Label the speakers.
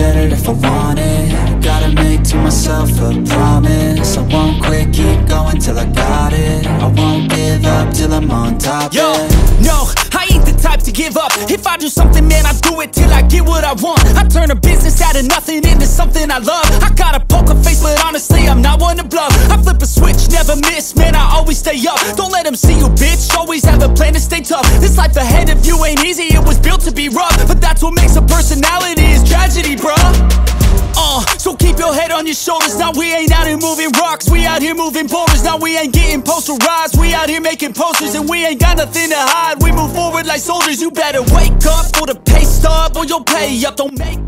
Speaker 1: get it if I want it. Gotta make to myself a promise. I won't quit, keep going till I got it. I won't give up till I'm on top.
Speaker 2: Yo, no, I ain't the type to give up. If I do something, man, I do it till I get what I want. I turn a business out of nothing into something I love. I got a poker face, but honestly, I'm not one to bluff. I flip a switch, never miss, man, I always stay up. Don't let them see you, bitch, always have a plan to stay tough. This life ahead of you ain't easy, it was built to be rough. But that's what makes a personality, is tragedy, bruh. So keep your head on your shoulders. Now we ain't out here moving rocks, we out here moving boulders. Now we ain't getting posterized, we out here making posters. And we ain't got nothing to hide, we move forward like soldiers. You better wake up for the pay stub, or you'll pay up. Don't make